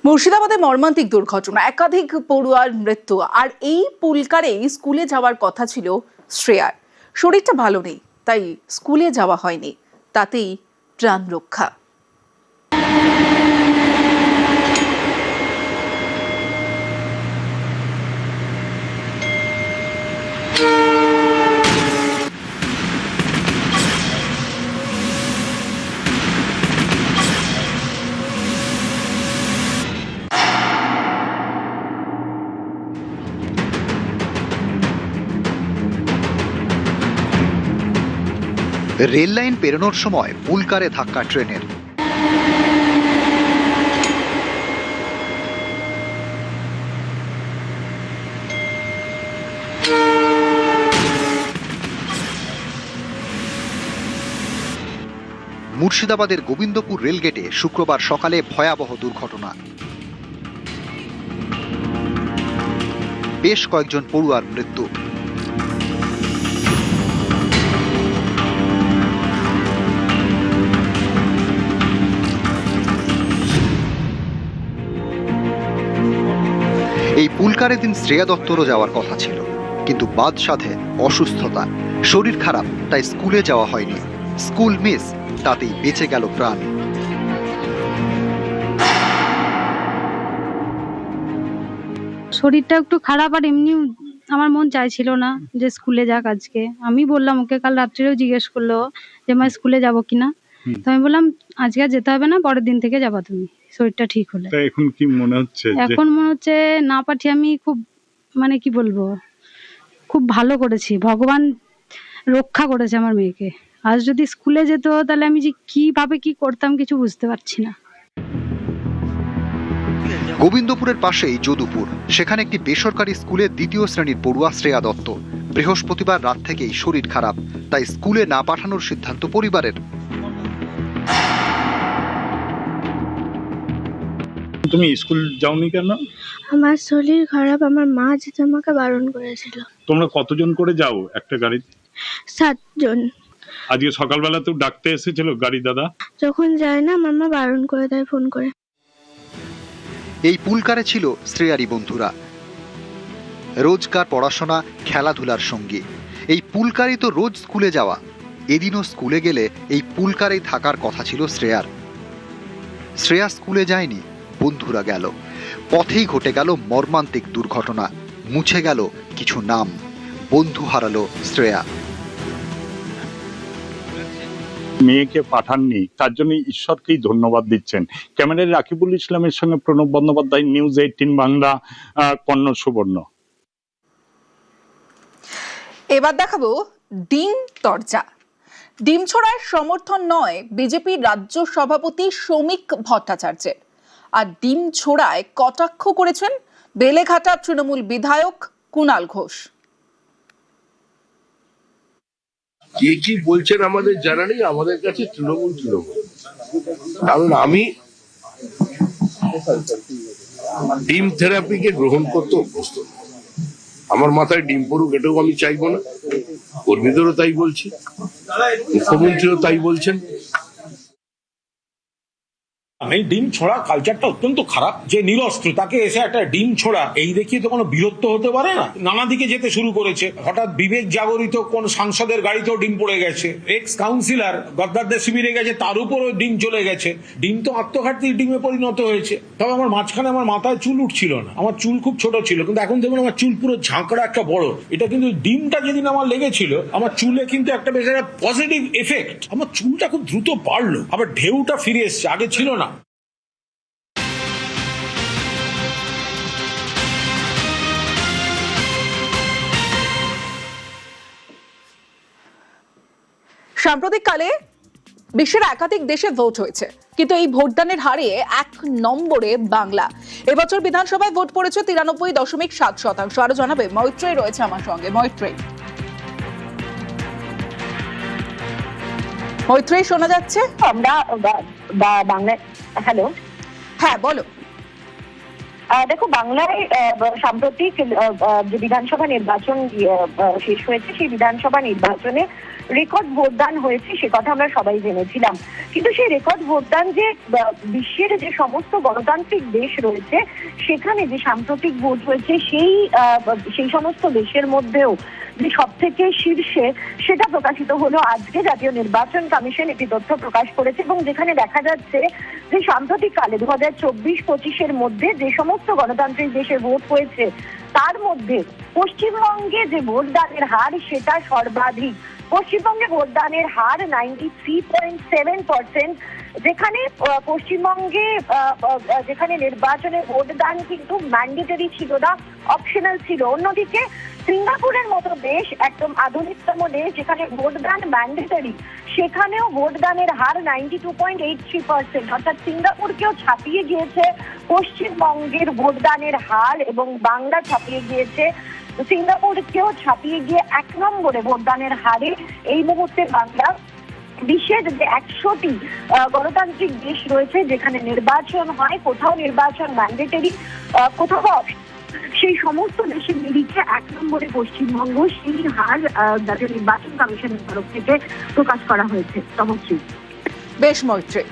মুর্শিদাবাদে মর্মান্তিক দুর্ঘটনা, একাধিক পড়ুয়ার মৃত্যু। আর এই পুলকারেই স্কুলে যাওয়ার কথা ছিল শ্রেয়ার। শরীরটা ভালো নেই, তাই স্কুলে যাওয়া হয়নি, তাতেই প্রাণ রক্ষা। রেল লাইন পেরোনোর সময় পুলকারে ধাক্কা ট্রেনের। মুর্শিদাবাদের গোবিন্দপুর রেলগেটে শুক্রবার সকালে ভয়াবহ দুর্ঘটনা। বেশ কয়েকজন পড়ুয়ার মৃত্যু। এই পুলকারে দিন শ্রেয়া দত্তরও যাওয়ার কথা ছিল, কিন্তু বাদ সাধে অসুস্থতা, শরীর খারাপ, তাই স্কুলে যাওয়া হয়নি। স্কুল মিস, তাতেই বেঁচে গেল প্রাণ। শরীরটা একটু খারাপ, আর এমনি আমার মন চাইছিল না যে স্কুলে যাক আজকে। আমি বললাম ওকে, কাল রাত্রেও জিজ্ঞেস করলো যে মা স্কুলে যাবো কিনা, তো আমি বললাম আজকে আর যেতে হবে না, পরের দিন থেকে যাবা তুমি, শরীরটা ঠিক হলে। এখন কি মনে হচ্ছে? এখন মনে হচ্ছে না পাঠিয়ে আমি খুব কি বলবো, খুব ভালো করেছি, ভগবান রক্ষা করেছে আমার মেয়েকে। আজ যদি স্কুলে যেত তাহলে আমি যে কিভাবে কি করতাম কিছু বুঝতে পারছি না। গোবিন্দপুরের পাশেই যদুপুর, সেখানে একটি বেসরকারি স্কুলের দ্বিতীয় শ্রেণীর পড়ুয়া শ্রেয়া দত্ত। বৃহস্পতিবার রাত থেকেই শরীর খারাপ, তাই স্কুলে না পাঠানোর সিদ্ধান্ত পরিবারের। তুমি স্কুল যাওনি কেন? আমার শরীর খারাপ, আমার মা যেতে আমাকে বারণ করেছিল। তোমরা কতজন করে যাও একটা গাড়িতে? 7 জন। আজকে সকালবেলা তো ডাকতে এসেছিল গাড়ি দাদা। যখন যায় না আমার মা বারণ করে দেয় ফোন করে। এই পুলকারে ছিল শ্রেয়ারই বন্ধুরা, রোজকার পড়াশোনা, খেলাধুলার সঙ্গী। এই পুলকারই তো রোজ স্কুলে যাওয়া। এদিনও স্কুলে গেলে এই পুলকারেই থাকার কথা ছিল শ্রেয়ার। শ্রেয়া স্কুলে যায়নি, বন্ধুরা গেল। পথেই ঘটে গেল মর্মান্তিক দুর্ঘটনা। মুছে গেল কিছু নাম, বন্ধু হারালো শ্রেয়া। মেয়েকে পাঠাননি, তার জন্য ঈশ্বরকেই ধন্যবাদ দিচ্ছেন। ক্যামেরায় রাকিবুল ইসলামের সঙ্গে প্রণব বন্দ্যোপাধ্যায়, নিউজ 18 বাংলা, কন্নড় সুবর্ণ। এবার দেখাবো ডিম তরজা। ডিম ছোড়ার সমর্থন নয় বিজেপির রাজ্য সভাপতি শ্রমিক ভট্টাচার্যের, আর ডিম ছোড়ায় কটাক্ষ করেছেন বেলেঘাটা তৃণমূল বিধায়ক কুণাল ঘোষ। কে কি বলছেন আমাদের জানা নেই, আমাদের কাছে তৃণমূল। কারণ আমি ডিম থেরাপিকে গ্রহণ করতে অভ্যস্ত। আমার মাথায় ডিম পড়ুক এটাও আমি চাইবো না। কর্মীদেরও তাই বলছি, মুখ্যমন্ত্রীও তাই বলছেন। এই ডিম ছোড়া কালচারটা অত্যন্ত খারাপ। যে নিরস্ত্র তাকে এসে একটা ডিম ছোড়া, এই দেখিয়ে তো কোনো বীরত্ব হতে পারে না। নানা দিকে যেতে শুরু করেছে। হঠাৎ বিবেক জাগরিত কোন সাংসদের গাড়িতেও ডিম পড়ে গেছে। এক্স কাউন্সিলর গদ্দারদের শিবিরে গেছে, তার উপরও ডিম চলে গেছে। ডিম তো আত্মঘাতী ডিমে পরিণত হয়েছে। তবে আমার মাঝখানে আমার মাথায় চুল উঠছিল না, আমার চুল খুব ছোট ছিল, কিন্তু এখন দেখুন আমার চুল পুরো ঝাঁকড়া একটা বড়। এটা কিন্তু ডিমটা যেদিন আমার লেগেছিল, আমার চুলে কিন্তু একটা বেশ একটা পজিটিভ এফেক্ট। আমার চুলটা খুব দ্রুত বাড়লো, আবার ঢেউটা ফিরে এসছে, আগে ছিল না। সাম্প্রতিককালে বিশ্বের একাধিক দেশে ভোট হয়েছে, কিন্তু এই ভোটদানের হারে 1 নম্বরে বাংলা। এবছর বিধানসভায় ভোট পড়েছে 93.7%। আরো জানাবে মৈত্রেয়ী রয়েছে আমার সঙ্গে। মৈত্রেয়ী শোনা যাচ্ছে? আমরা বাংলা। হ্যালো, হ্যাঁ বলো। দেখো, বাংলায় সাম্প্রতিক যে বিধানসভা নির্বাচন শেষ হয়েছে, সেই বিধানসভা নির্বাচনে রেকর্ড ভোটদান হয়েছে, সে কথা আমরা সবাই জেনেছিলাম। কিন্তু সেই রেকর্ড ভোটদান যে বিশ্বের যে সমস্ত গণতান্ত্রিক দেশ রয়েছে সেখানে যে সাম্প্রতিক ভোট হয়েছে, সেই সমস্ত দেশের মধ্যেও যে সব থেকে শীর্ষে, সেটা প্রকাশিত হলো আজকে। জাতীয় নির্বাচন কমিশন একটি তথ্য প্রকাশ করেছে এবং যেখানে দেখা যাচ্ছে যে সাম্প্রতিককালে 2024-25-এর মধ্যে যে সমস্ত গণতান্ত্রিক দেশে ভোট হয়েছে তার মধ্যে পশ্চিমবঙ্গে যে ভোটদানের হার সেটা সর্বাধিক। পশ্চিমবঙ্গে ভোটদানের হার 93.7%, যেখানে পশ্চিমবঙ্গে যেখানে নির্বাচনে ভোটদান কিন্তু ম্যান্ডেটরি ছিল না, অপশনাল ছিল। অন্যদিকে সিঙ্গাপুরের মতো দেশ, একদম আধুনিকতম দেশ যেখানে ভোটদান ম্যান্ডেটরি, সেখানেও ভোটদানের হার 92.83%, অর্থাৎ সিঙ্গাপুরকেও ছাপিয়ে গিয়েছে পশ্চিমবঙ্গের ভোটদানের হার, এবং বাংলা ছাপিয়ে গিয়েছে সিঙ্গাপুরকেও ছাপিয়ে গিয়ে 1 নম্বরে ভোটদানের হারে এই মুহূর্তে বাংলা। বিশ্বের যে 100টি গণতান্ত্রিক দেশ রয়েছে যেখানে নির্বাচন হয়, কোথাও নির্বাচন ম্যান্ডেটরি, কোথাও সেই সমস্ত দেশের নিরিখে 1 নম্বরে পশ্চিমবঙ্গ। সেই হার জাতীয় নির্বাচন কমিশনের তরফ থেকে প্রকাশ করা হয়েছে। তমশ্রী, বেশ মৈত্রী।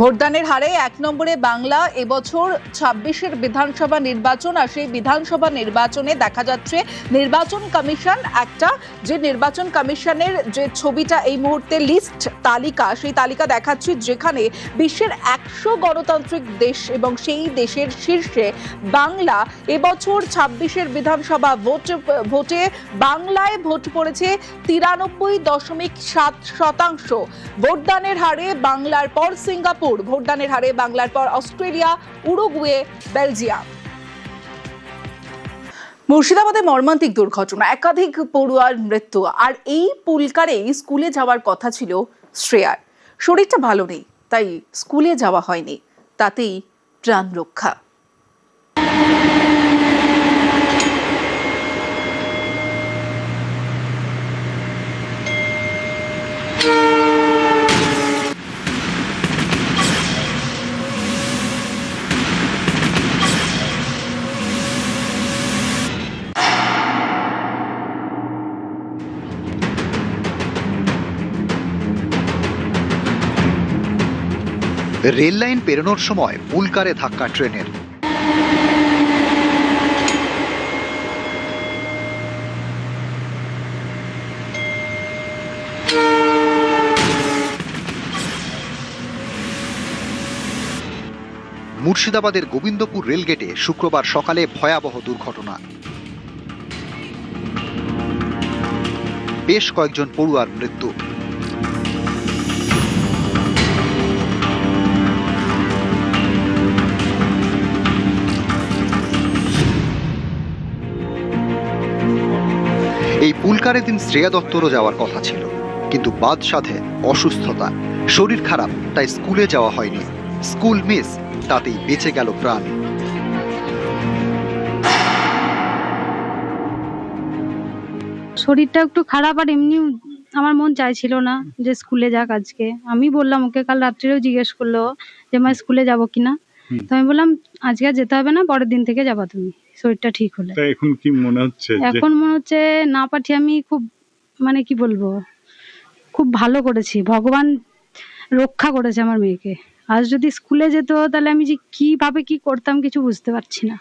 ভোটদানের হারে 1 নম্বরে বাংলা। এবছর 26-এর বিধানসভা নির্বাচন, আর সেই বিধানসভা নির্বাচনে দেখা যাচ্ছে নির্বাচন কমিশন যে নির্বাচন কমিশনের যে ছবিটা এই মুহূর্তে লিস্ট তালিকা, সেই তালিকা দেখাচ্ছি যেখানে বিশ্বের 100 গণতান্ত্রিক দেশ এবং সেই দেশের শীর্ষে বাংলা। এবছর 26-এর বিধানসভা ভোটে বাংলায় ভোট পড়েছে 93.7%। ভোটদানের হারে বাংলার পর সিঙ্গাপুর, ভোটদানের হারে বাংলার পর অস্ট্রেলিয়া, উরুগুয়ে, বেলজিয়াম। মুর্শিদাবাদে মর্মান্তিক দুর্ঘটনা, একাধিক পড়ুয়ার মৃত্যু। আর এই পুলকারেই স্কুলে যাওয়ার কথা ছিল শ্রেয়ার। শরীরটা ভালো নেই, তাই স্কুলে যাওয়া হয়নি, তাতেই প্রাণ রক্ষা। রেল লাইন পেরোনোর সময় পুলকারে ধাক্কা ট্রেনের। মুর্শিদাবাদের গোবিন্দপুর রেলগেটে শুক্রবার সকালে ভয়াবহ দুর্ঘটনা। বেশ কয়েকজন পড়ুয়ার মৃত্যু। এই পুলকারে দিন শ্রেয়া দত্তরও যাওয়ার কথা ছিল, কিন্তু বাদ সাধে অসুস্থতা, শরীর খারাপ, তাই স্কুলে যাওয়া হয়নি। স্কুল মিস, তাতেই বেঁচে গেল প্রাণ। শরীরটা একটু খারাপ, আর এমনি আমার মন চাইছিল না যে স্কুলে যাক আজকে। আমি বললাম ওকে, কাল রাত্রেও জিজ্ঞেস করলো যে মা স্কুলে যাবো কিনা, তো আমি বললাম আজকে আর যেতে হবে না, পরের দিন থেকে যাবা তুমি, শরীরটা ঠিক হলে। এখন কি মনে হচ্ছে? এখন মনে হচ্ছে না পাঠিয়ে আমি খুব কি বলবো, খুব ভালো করেছি, ভগবান রক্ষা করেছে আমার মেয়েকে। আজ যদি স্কুলে যেত তাহলে আমি যে কিভাবে কি করতাম কিছু বুঝতে পারছি না।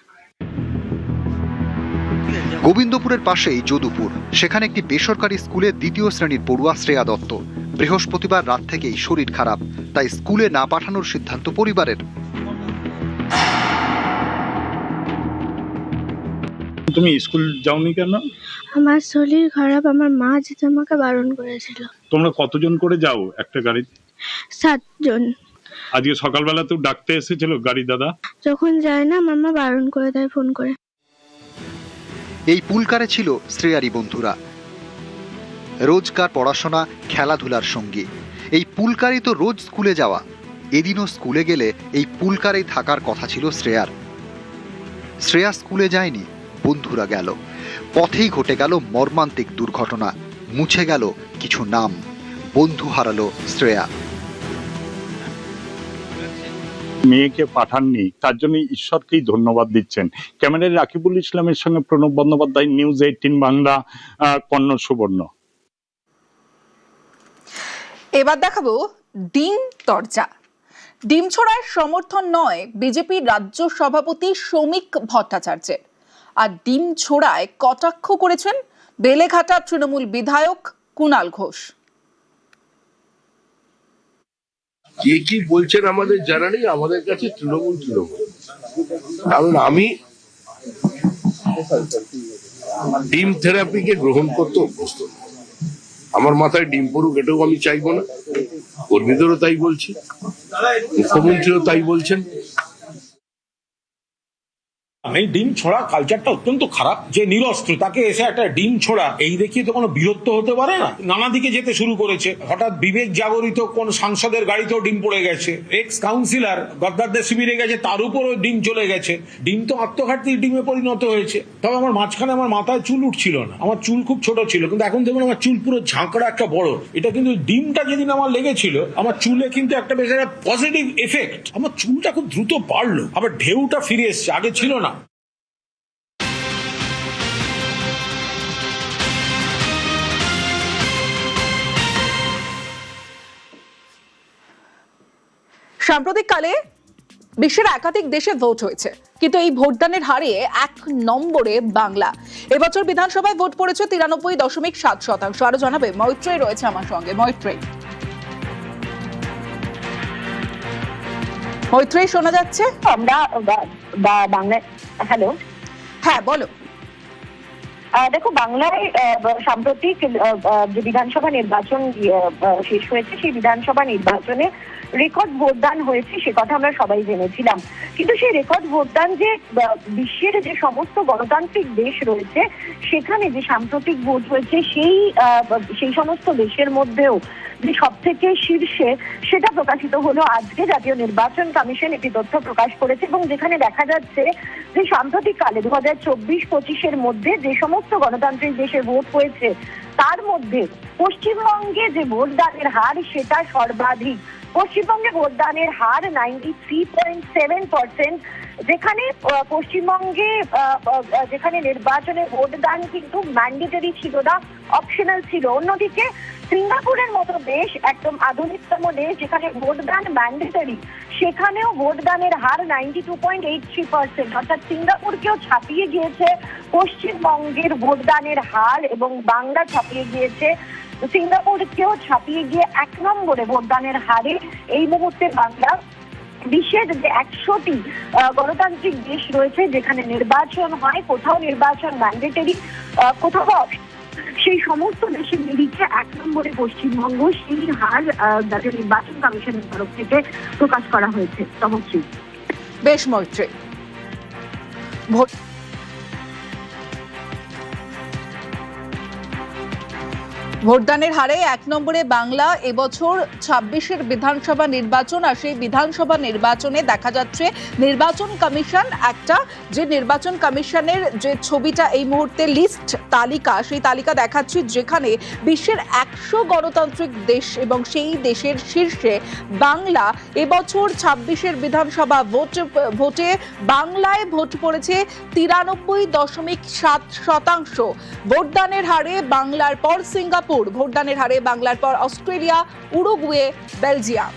গোবিন্দপুরের পাশেই যদুপুর, সেখানে একটি বেসরকারি স্কুলে 2য় শ্রেণীর পড়ুয়া শ্রেয়া দত্ত। বৃহস্পতিবার রাত থেকেই শরীর খারাপ, তাই স্কুলে না পাঠানোর সিদ্ধান্ত পরিবারের। তুমি স্কুল যাওনি কেন? আমার শরীর খারাপ, আমার মা যেতে আমাকে বারণ করেছিল। তোমরা কতজন করে যাও একটা গাড়িতে? 7 জন। আজকে সকালবেলা তো ডাকতে এসেছিল গাড়ি দাদা? যখন যায় না আমার মা বারণ করে দেয় ফোন করে। এই পুলকারে ছিল শ্রেয়ারই বন্ধুরা, রোজকার পড়াশোনা, খেলাধুলার সঙ্গী। এই পুলকারেই তো রোজ স্কুলে যাওয়া। এদিনও স্কুলে গেলে এই পুলকারেই থাকার কথা ছিল শ্রেয়ার। শ্রেয়া স্কুলে যায়নি, বন্ধুরা গেল। পথেই ঘটে গেল মর্মান্তিক দুর্ঘটনা, মুছে গেল কিছু নাম। বন্ধু হারালো শ্রেয়া। মেয়েকে পাঠাননি, তার জন্য ঈশ্বরকেই ধন্যবাদ দিচ্ছেন। ক্যামেরায় রাকিবুল ইসলামের সঙ্গে প্রণব বন্দ্যোপাধ্যায়, নিউজ 18 বাংলা, কন্নড় সুবর্ণ। এবার দেখাবো ডিম তরজা। ডিম ছোড়ার সমর্থন নয় বিজেপির রাজ্য সভাপতি শ্রমিক ভট্টাচার্যের, আর ডিম ছোড়ায় কটাক্ষ করেছেন বেলেঘাটা তৃণমূল বিধায়ক কুণাল ঘোষ। কে কি বলছেন আমাদের জানা নেই, আমাদের কাছে তৃণমূল। কারণ আমি ডিম থেরাপিকে গ্রহণ করতে অভ্যস্ত না। আমার মাথায় ডিম পড়ুক এটাও আমি চাইবো না। কর্মীদেরও তাই বলছি, মুখ্যমন্ত্রীও তাই বলছেন। এই ডিম ছোড়া কালচারটা অত্যন্ত খারাপ। যে নিরস্ত্র তাকে এসে একটা ডিম ছোড়া এই দেখিয়ে তো কোনো বীরত্ব হতে পারে না। নানা দিকে যেতে শুরু করেছে। হঠাৎ বিবেক জাগরিত কোন সাংসদের গাড়িতেও ডিম পড়ে গেছে। এক্স কাউন্সিলর গদ্দারদের শিবিরে গেছে, তার উপরও ডিম চলে গেছে। ডিম তো আত্মঘাতী ডিমে পরিণত হয়েছে। তবে আমার মাঝখানে আমার মাথায় চুল উঠছিল না, আমার চুল খুব ছোট ছিল, কিন্তু এখন দেখুন আমার চুল পুরো ঝাঁকড়া একটা বড়। এটা কিন্তু ডিমটা যেদিন আমার লেগেছিল আমার চুলে কিন্তু একটা বেশ একটা পজিটিভ এফেক্ট। আমার চুলটা খুব দ্রুত বাড়লো, আবার ঢেউটা ফিরে এসছে, আগে ছিল না। সাম্প্রতিককালে বিশ্বের একাধিক দেশে ভোট হয়েছে, কিন্তু এই ভোটদানের হারে 1 নম্বরে বাংলা। এবছর বিধানসভায় ভোট পড়েছে 93.7%। আরো জানাবে মৈত্রেয়ী রয়েছে আমার সঙ্গে। মৈত্রেয়ী শোনা যাচ্ছে? আমরা বাংলায়, হ্যালো, হ্যাঁ বলো। দেখো, বাংলায় সাম্প্রতিক যে বিধানসভা নির্বাচন শেষ হয়েছে, সেই বিধানসভা নির্বাচনে রেকর্ড ভোটদান হয়েছে, সে কথা আমরা সবাই জেনেছিলাম। কিন্তু সেই রেকর্ড ভোটদান যে বিশ্বের যে সমস্ত গণতান্ত্রিক দেশ রয়েছে সেখানে যে সাম্প্রতিক ভোট হয়েছে সেই সমস্ত দেশের মধ্যেও যে সব থেকে শীর্ষে, সেটা প্রকাশিত হলো আজকে। জাতীয় নির্বাচন কমিশন একটি তথ্য প্রকাশ করেছে এবং যেখানে দেখা যাচ্ছে যে সাম্প্রতিককালে 2024-25-এর মধ্যে যে সমস্ত গণতান্ত্রিক দেশে ভোট হয়েছে তার মধ্যে পশ্চিমবঙ্গে যে ভোটদানের হার সেটা সর্বাধিক। পশ্চিমবঙ্গে ভোটদানের হার 93.7%, যেখানে পশ্চিমবঙ্গে যেখানে নির্বাচনে ভোটদান কিন্তু ম্যান্ডেটরি ছিল না, অপশনাল ছিল। অন্যদিকে সিঙ্গাপুরের মতো দেশ, একদম আধুনিকতম দেশ যেখানে ভোটদান ম্যান্ডেটরি, সেখানেও ভোটদানের হার 92.83%। অর্থাৎ সিঙ্গাপুরকেও ছাপিয়ে গিয়েছে পশ্চিমবঙ্গের ভোটদানের হার, এবং বাংলা ছাপিয়ে গিয়েছে সিঙ্গাপুরকেও ছাপিয়ে গিয়ে 1 নম্বরে ভোটদানের হারে এই মুহূর্তে বাংলা। বিশ্বের যে 100টি গণতান্ত্রিক দেশ রয়েছে যেখানে নির্বাচন হয়, কোথাও নির্বাচন ম্যান্ডেটরি, কোথাও সেই সমস্ত দেশের নিরিখে 1 নম্বরে পশ্চিমবঙ্গ। সেই হার জাতীয় নির্বাচন কমিশনের তরফ থেকে প্রকাশ করা হয়েছে। তমশ্রী, বেশ মৈত্রেয়ী। ভোটদানের হারে 1 নম্বরে বাংলা। এবছর 26-এর বিধানসভা নির্বাচন, আর সেই বিধানসভা নির্বাচনে দেখা যাচ্ছে নির্বাচন কমিশন যে নির্বাচন কমিশনের যে ছবিটা এই মুহূর্তে লিস্ট তালিকা, সেই তালিকা দেখাচ্ছি যেখানে বিশ্বের 100 গণতান্ত্রিক দেশ এবং সেই দেশের শীর্ষে বাংলা। এবছর 26-এর বিধানসভা ভোটে বাংলায় ভোট পড়েছে 93.7%। ভোটদানের হারে বাংলার পর সিঙ্গাপুর, ভোটদানের হারে বাংলার পর অস্ট্রেলিয়া, উরুগুয়ে, বেলজিয়াম।